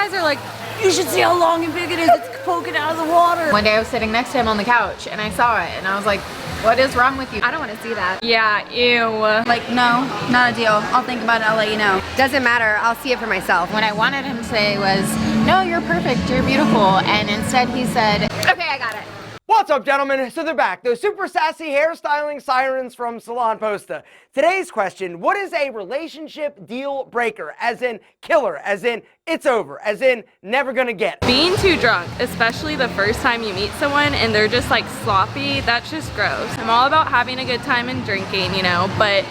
guys are like, you should see how long and big it is, it's poking out of the water. One day I was sitting next to him on the couch and I saw it and I was like, what is wrong with you? I don't want to see that. Yeah, ew. Like, no, not a deal. I'll think about it, I'll let you know. Doesn't matter, I'll see it for myself. What I wanted him to say was, no, you're perfect, you're beautiful. And instead he said, okay, I got it. What's up, gentlemen? So they're back. Those super sassy hairstyling sirens from Salon Posta. Today's question, what is a relationship deal breaker? As in killer, as in it's over, as in never gonna get it. Being too drunk, especially the first time you meet someone and they're just like sloppy, that's just gross. I'm all about having a good time and drinking, you know, but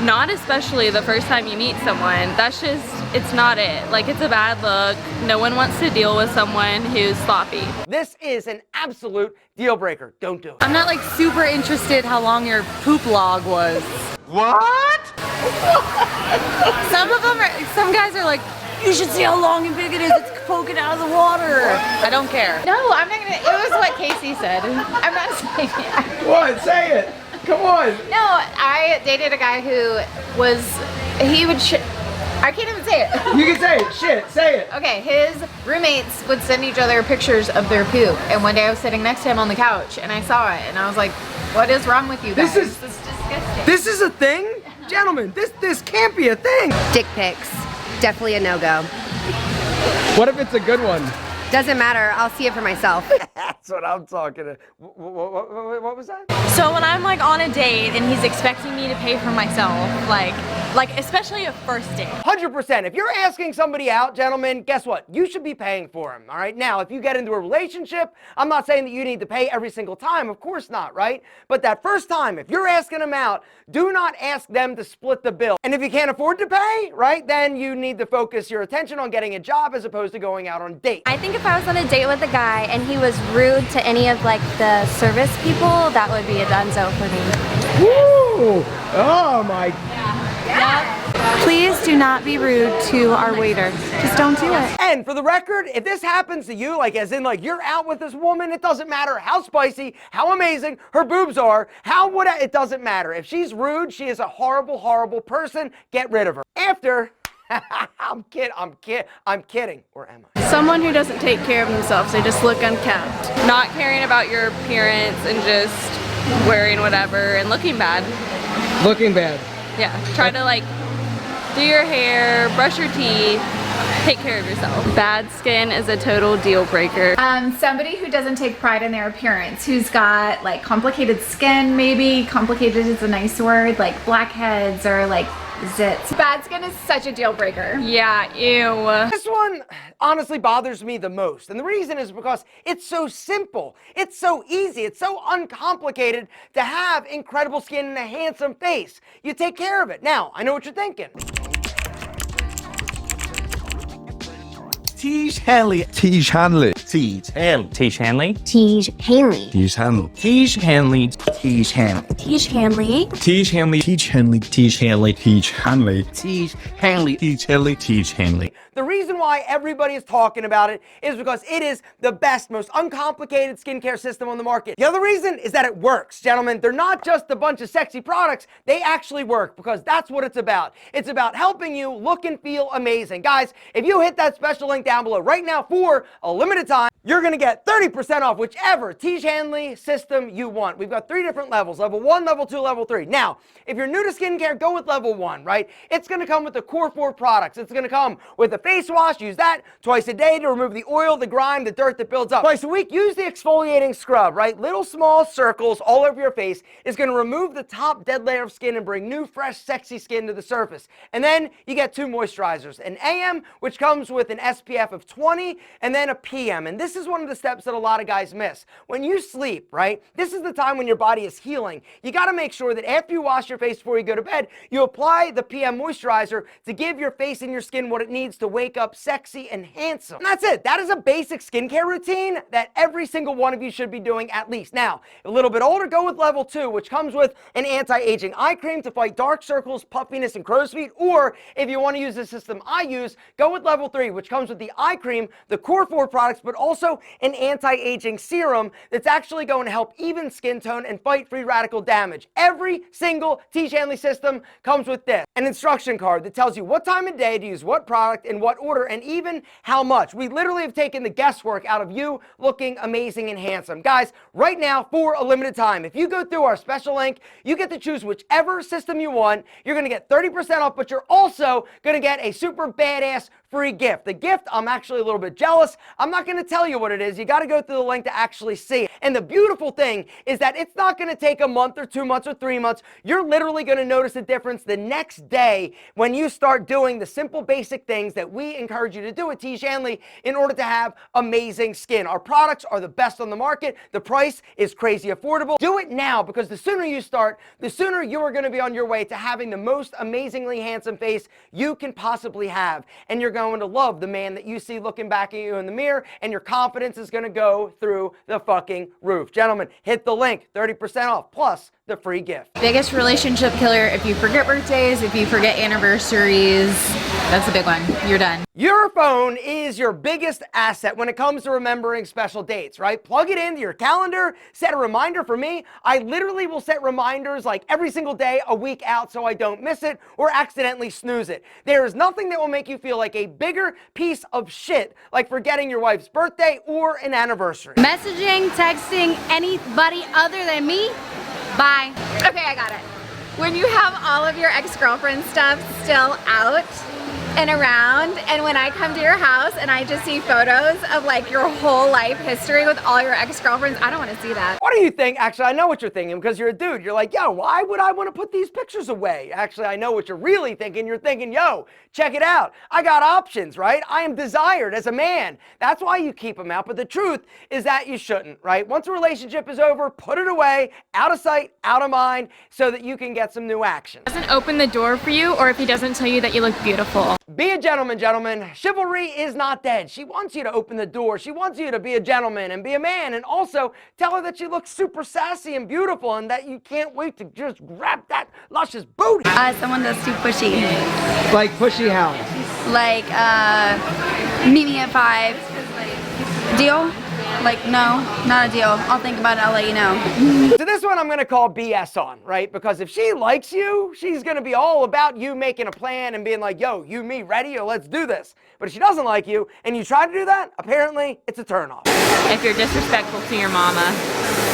not especially the first time you meet someone. That's just, it's not it. Like, it's a bad look. No one wants to deal with someone who's sloppy. This is an absolute deal breaker. Don't do it. I'm not like super interested how long your poop log was. What? Some guys are like, you should see how long and big it is, it's poking out of the water. I don't care. no, I'm not gonna, it was what Casey said. I'm not saying it. What? Say it. Come on. No, I dated a guy who was, he would, I can't even say it. You can say it. Shit, say it. Okay, his roommates would send each other pictures of their poop. And one day I was sitting next to him on the couch and I saw it and I was like, what is wrong with you guys? This is disgusting. This is a thing? Gentlemen, this can't be a thing. Dick pics, definitely a no-go. What if it's a good one? Doesn't matter, I'll see it for myself. That's what I'm talking to. What was that? So when I'm like on a date and he's expecting me to pay for myself, like especially a first date. 100%. If you're asking somebody out, gentlemen, guess what? You should be paying for them, all right? Now, if you get into a relationship, I'm not saying that you need to pay every single time. Of course not, right? But that first time, if you're asking them out, do not ask them to split the bill. And if you can't afford to pay, right, then you need to focus your attention on getting a job as opposed to going out on dates. I think if I was on a date with a guy and he was rude to any of like the service people, that would be a donezo for me. Woo! Oh my. Please do not be rude to our waiter. Just don't do it. And for the record, if this happens to you, like as in like you're out with this woman, it doesn't matter how spicy, how amazing her boobs are, it doesn't matter. If she's rude, she is a horrible, horrible person. Get rid of her. After, I'm kidding, or am I? Someone who doesn't take care of themselves, they just look unkempt. Not caring about your appearance and just wearing whatever and looking bad. Looking bad. Yeah, try to like do your hair, brush your teeth, take care of yourself. Bad skin is a total deal breaker. Somebody who doesn't take pride in their appearance, who's got like complicated skin, maybe complicated is a nice word, like blackheads or like zits. Bad skin is such a deal breaker. Yeah, ew. This one honestly bothers me the most. And the reason is because it's so simple. It's so easy. It's so uncomplicated to have incredible skin and a handsome face. You take care of it. Now, I know what you're thinking. Tiege Hanley. Tiege Hanley. Tiege Hanley. Tiege Hanley. Tiege Hanley. Tiege Hanley. Tiege Hanley. Tiege Hanley. Tiege Hanley. Tiege Hanley. Tiege Hanley. Tiege Hanley. Tiege Hanley. Tiege Hanley. Tiege Hanley. Tiege Hanley. The reason why everybody is talking about it is because it is the best, most uncomplicated skincare system on the market. The other reason is that it works, gentlemen. They're not just a bunch of sexy products. They actually work because that's what it's about. It's about helping you look and feel amazing. Guys, if you hit that special link down below right now for a limited time, you're gonna get 30% off whichever Tiege Hanley system you want. We've got 3 different levels, level 1, level 2, level 3. Now, if you're new to skincare, go with level 1, right? It's gonna come with the core 4 products. It's gonna come with a face wash, use that twice a day to remove the oil, the grime, the dirt that builds up. Twice a week, use the exfoliating scrub, right? Little small circles all over your face is gonna remove the top dead layer of skin and bring new, fresh, sexy skin to the surface. And then you get 2 moisturizers, an AM, which comes with an SPF of 20, and then a PM. And this is one of the steps that a lot of guys miss. When you sleep, right, this is the time when your body is healing. You gotta make sure that after you wash your face before you go to bed, you apply the PM moisturizer to give your face and your skin what it needs to wake up sexy and handsome. And that's it. That is a basic skincare routine that every single one of you should be doing at least. Now, a little bit older, go with level 2, which comes with an anti-aging eye cream to fight dark circles, puffiness, and crow's feet. Or if you want to use the system I use, go with level 3, which comes with the eye cream, the core 4 products, but also an anti-aging serum that's actually going to help even skin tone and fight free radical damage. Every single Tiege Hanley system comes with this. an instruction card that tells you what time of day to use what product in what order and even how much. We literally have taken the guesswork out of you looking amazing and handsome. Guys, right now for a limited time, if you go through our special link, you get to choose whichever system you want. You're going to get 30% off, but you're also going to get a super badass free gift. The gift, I'm actually a little bit jealous. I'm not going to tell you what it is. You got to go through the link to actually see it. And the beautiful thing is that it's not going to take a month or 2 months or 3 months. You're literally going to notice a difference the next day when you start doing the simple basic things that we encourage you to do at Tiege Hanley in order to have amazing skin. Our products are the best on the market. The price is crazy affordable. Do it now, because the sooner you start, the sooner you are going to be on your way to having the most amazingly handsome face you can possibly have. And you're going to love the man that you see looking back at you in the mirror, and your confidence is going to go through the fucking roof. Gentlemen, hit the link, 30% off plus the free gift. Biggest relationship killer: if you forget birthdays, if you forget anniversaries, that's a big one. You're done. Your phone is your biggest asset when it comes to remembering special dates, right? Plug it into your calendar, set a reminder. For me, I literally will set reminders like every single day a week out so I don't miss it or accidentally snooze it. There is nothing that will make you feel like a bigger piece of shit like forgetting your wife's birthday or an anniversary. Messaging, texting anybody other than me? Bye. Okay, I got it. When you have all of your ex-girlfriend stuff still out and around, and when I come to your house and I just see photos of like your whole life history with all your ex-girlfriends, I don't want to see that. What do you think? Actually, I know what you're thinking, because you're a dude. You're like, yo, why would I want to put these pictures away? Actually, I know what you're really thinking. You're thinking, yo, check it out. I got options, right? I am desired as a man. That's why you keep them out. But the truth is that you shouldn't, right? Once a relationship is over, put it away, out of sight, out of mind, so that you can get some new action. Doesn't open the door for you, or if he doesn't tell you that you look beautiful. Be a gentleman, gentlemen. Chivalry is not dead. She wants you to open the door. She wants you to be a gentleman and be a man, and also tell her that she looks super sassy and beautiful and that you can't wait to just grab that luscious booty. Someone that's too pushy. Like pushy how? Like, meet me at 5. Deal? Like, no, not a deal. I'll think about it, I'll let you know. So this one I'm going to call BS on, right? Because if she likes you, she's going to be all about you making a plan and being like, yo, you, me, ready? Or let's do this. But if she doesn't like you and you try to do that, apparently it's a turnoff. If you're disrespectful to your mama,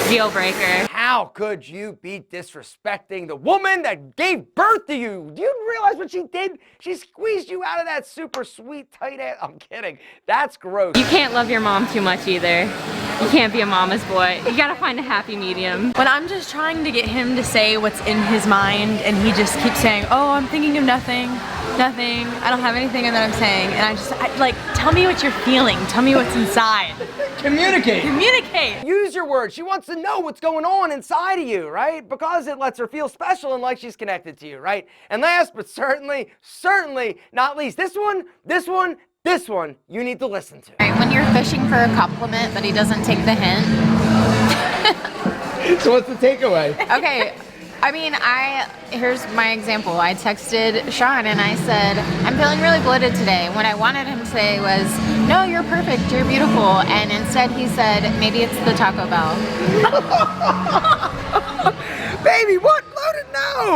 deal breaker. How could you be disrespecting the woman that gave birth to you? Do you realize what she did? She squeezed you out of that super sweet, tight ass. I'm kidding. That's gross. You can't love your mom too much either. You can't be a mama's boy. You gotta find a happy medium. When I'm just trying to get him to say what's in his mind and he just keeps saying, oh, I'm thinking of nothing, I don't have anything that I'm saying, and like, tell me what you're feeling, tell me what's inside. Communicate. Communicate. Use your words. She wants to know what's going on inside of you, right? Because it lets her feel special and like she's connected to you, right? And last but certainly not least, this one you need to listen to. When you're fishing for a compliment but he doesn't take the hint. So what's the takeaway? Okay, I mean, here's my example. I texted Sean and I said, I'm feeling really bloated today. What I wanted him to say was, no, you're perfect, you're beautiful. And instead he said, maybe it's the Taco Bell. Baby, what? Bloated? No!